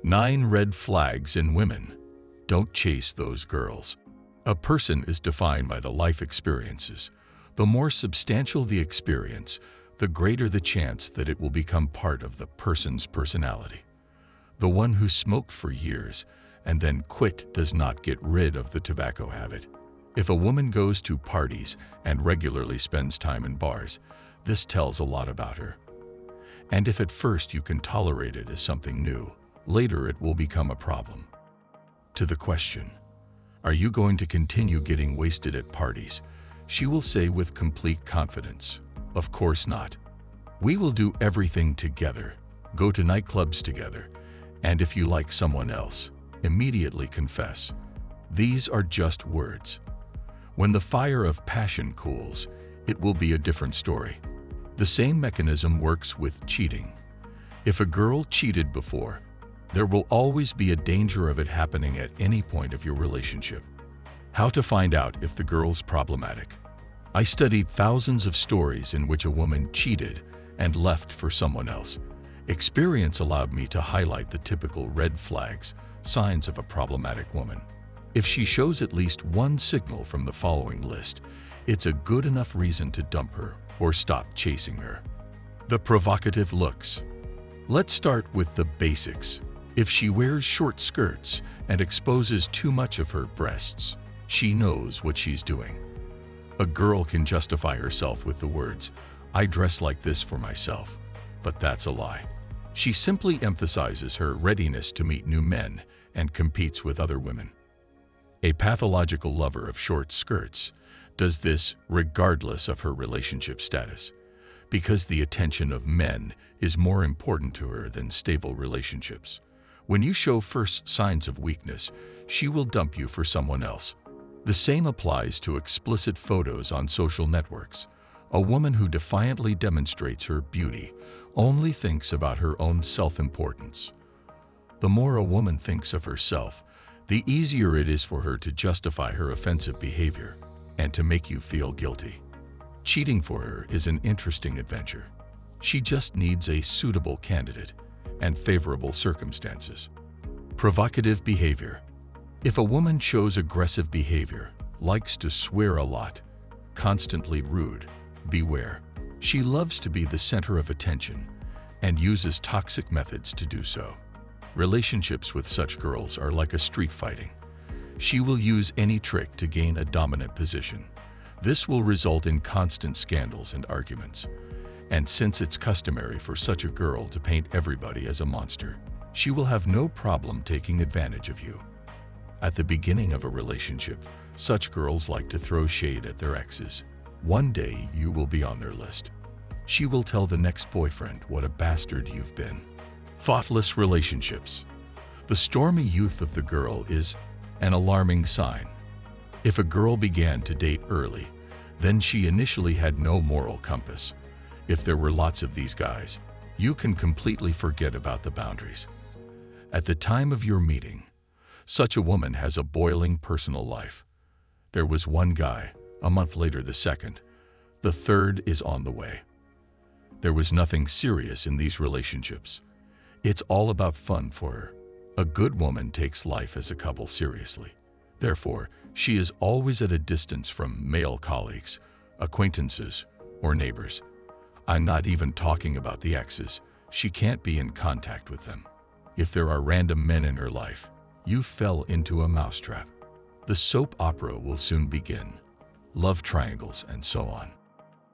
9 red flags in women. Don't chase those girls. A person is defined by the life experiences. The more substantial the experience, the greater the chance that it will become part of the person's personality. The one who smoked for years and then quit does not get rid of the tobacco habit. If a woman goes to parties and regularly spends time in bars, this tells a lot about her. And if at first you can tolerate it as something new, later it will become a problem. To the question, are you going to continue getting wasted at parties? She will say with complete confidence, of course not. We will do everything together, go to nightclubs together, and if you like someone else, immediately confess. These are just words. When the fire of passion cools, it will be a different story. The same mechanism works with cheating. If a girl cheated before, there will always be a danger of it happening at any point of your relationship. How to find out if the girl's problematic? I studied thousands of stories in which a woman cheated and left for someone else. Experience allowed me to highlight the typical red flags, signs of a problematic woman. If she shows at least one signal from the following list, it's a good enough reason to dump her or stop chasing her. The provocative looks. Let's start with the basics. If she wears short skirts and exposes too much of her breasts, she knows what she's doing. A girl can justify herself with the words, "I dress like this for myself," but that's a lie. She simply emphasizes her readiness to meet new men and competes with other women. A pathological lover of short skirts does this regardless of her relationship status, because the attention of men is more important to her than stable relationships. When you show first signs of weakness, she will dump you for someone else. The same applies to explicit photos on social networks. A woman who defiantly demonstrates her beauty only thinks about her own self-importance. The more a woman thinks of herself, the easier it is for her to justify her offensive behavior and to make you feel guilty. Cheating for her is an interesting adventure. She just needs a suitable candidate and favorable circumstances. Provocative behavior. If a woman shows aggressive behavior, likes to swear a lot, constantly rude, beware. She loves to be the center of attention and uses toxic methods to do so. Relationships with such girls are like a street fighting. She will use any trick to gain a dominant position. This will result in constant scandals and arguments. And since it's customary for such a girl to paint everybody as a monster, she will have no problem taking advantage of you. At the beginning of a relationship, such girls like to throw shade at their exes. One day you will be on their list. She will tell the next boyfriend what a bastard you've been. Thoughtless relationships. The stormy youth of the girl is an alarming sign. If a girl began to date early, then she initially had no moral compass. If there were lots of these guys, you can completely forget about the boundaries. At the time of your meeting, such a woman has a boiling personal life. There was one guy, a month later the second, the third is on the way. There was nothing serious in these relationships. It's all about fun for her. A good woman takes life as a couple seriously. Therefore, she is always at a distance from male colleagues, acquaintances, or neighbors. I'm not even talking about the exes. She can't be in contact with them. If there are random men in her life, you fell into a mousetrap. The soap opera will soon begin. Love triangles and so on.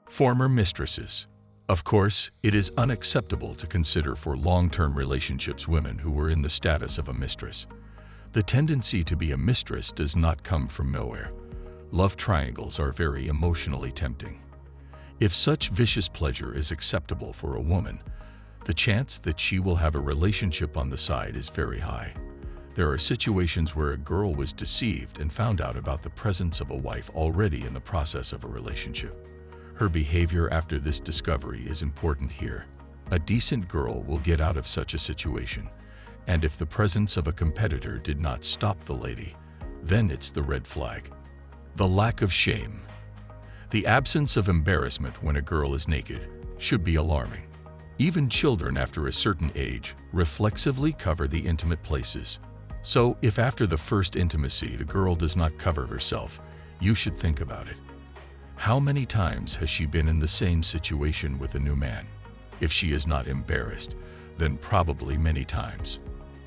Former mistresses. Of course, it is unacceptable to consider for long-term relationships women who were in the status of a mistress. The tendency to be a mistress does not come from nowhere. Love triangles are very emotionally tempting. If such vicious pleasure is acceptable for a woman, the chance that she will have a relationship on the side is very high. There are situations where a girl was deceived and found out about the presence of a wife already in the process of a relationship. Her behavior after this discovery is important here. A decent girl will get out of such a situation, and if the presence of a competitor did not stop the lady, then it's the red flag. The lack of shame. The absence of embarrassment when a girl is naked should be alarming. Even children after a certain age reflexively cover the intimate places. So if after the first intimacy the girl does not cover herself, you should think about it. How many times has she been in the same situation with a new man? If she is not embarrassed, then probably many times.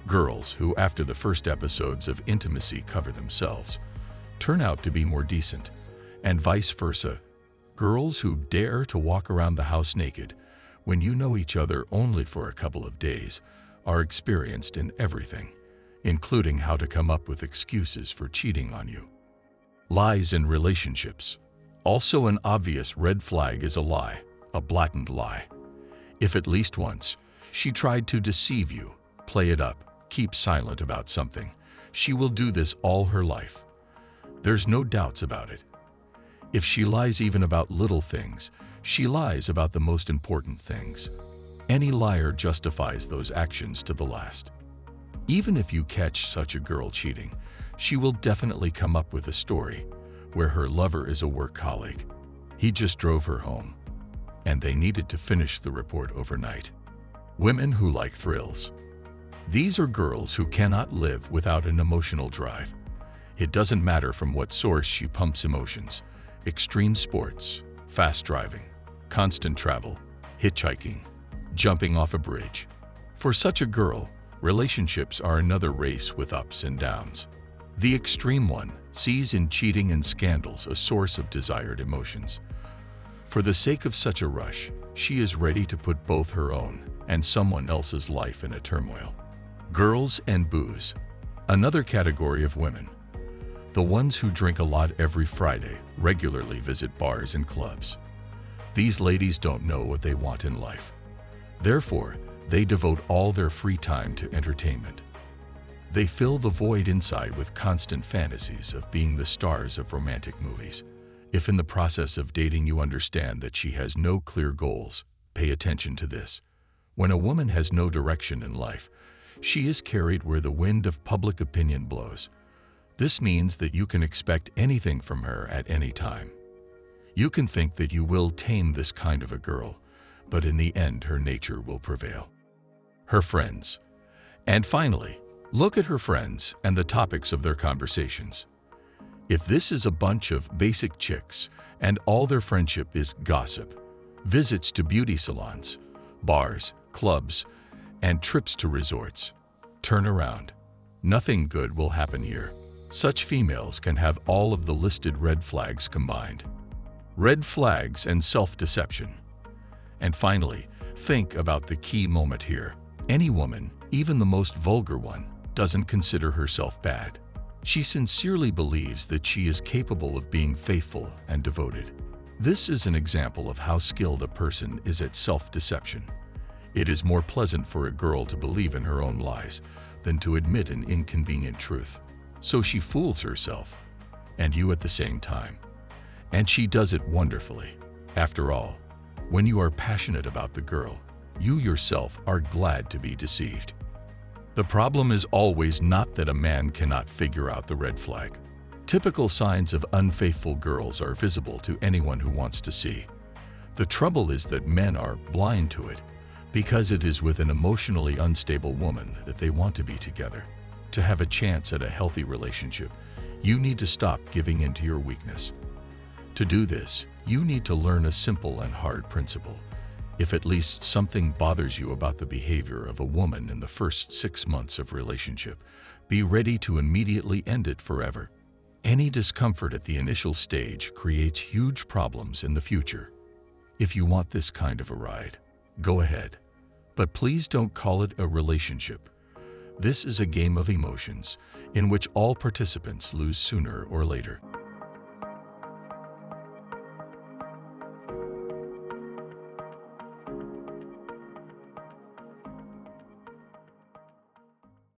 Girls who after the first episodes of intimacy cover themselves turn out to be more decent, and vice versa. Girls who dare to walk around the house naked when you know each other only for a couple of days are experienced in everything, including how to come up with excuses for cheating on you. Lies in relationships. Also an obvious red flag is a lie, a blatant lie. If at least once she tried to deceive you, play it up, keep silent about something, she will do this all her life. There's no doubts about it. If she lies even about little things, she lies about the most important things. Any liar justifies those actions to the last. Even if you catch such a girl cheating, she will definitely come up with a story where her lover is a work colleague. He just drove her home, and they needed to finish the report overnight. Women who like thrills. These are girls who cannot live without an emotional drive. It doesn't matter from what source she pumps emotions. Extreme sports, fast driving, constant travel, hitchhiking, jumping off a bridge. For such a girl, relationships are another race with ups and downs. The extreme one sees in cheating and scandals a source of desired emotions. For the sake of such a rush, she is ready to put both her own and someone else's life in a turmoil. Girls and booze. Another category of women. The ones who drink a lot every Friday regularly visit bars and clubs. These ladies don't know what they want in life. Therefore, they devote all their free time to entertainment. They fill the void inside with constant fantasies of being the stars of romantic movies. If in the process of dating you understand that she has no clear goals, pay attention to this. When a woman has no direction in life, she is carried where the wind of public opinion blows. This means that you can expect anything from her at any time. You can think that you will tame this kind of a girl, but in the end her nature will prevail. Her friends. And finally, look at her friends and the topics of their conversations. If this is a bunch of basic chicks and all their friendship is gossip, visits to beauty salons, bars, clubs, and trips to resorts, turn around. Nothing good will happen here. Such females can have all of the listed red flags combined. Red flags and self-deception. And finally, think about the key moment here. Any woman, even the most vulgar one, doesn't consider herself bad. She sincerely believes that she is capable of being faithful and devoted. This is an example of how skilled a person is at self-deception. It is more pleasant for a girl to believe in her own lies than to admit an inconvenient truth. So she fools herself, and you at the same time. And she does it wonderfully. After all, when you are passionate about the girl, you yourself are glad to be deceived. The problem is always not that a man cannot figure out the red flag. Typical signs of unfaithful girls are visible to anyone who wants to see. The trouble is that men are blind to it, because it is with an emotionally unstable woman that they want to be together. To have a chance at a healthy relationship, you need to stop giving in to your weakness. To do this, you need to learn a simple and hard principle. If at least something bothers you about the behavior of a woman in the first 6 months of relationship, be ready to immediately end it forever. Any discomfort at the initial stage creates huge problems in the future. If you want this kind of a ride, go ahead. But please don't call it a relationship. This is a game of emotions in which all participants lose sooner or later.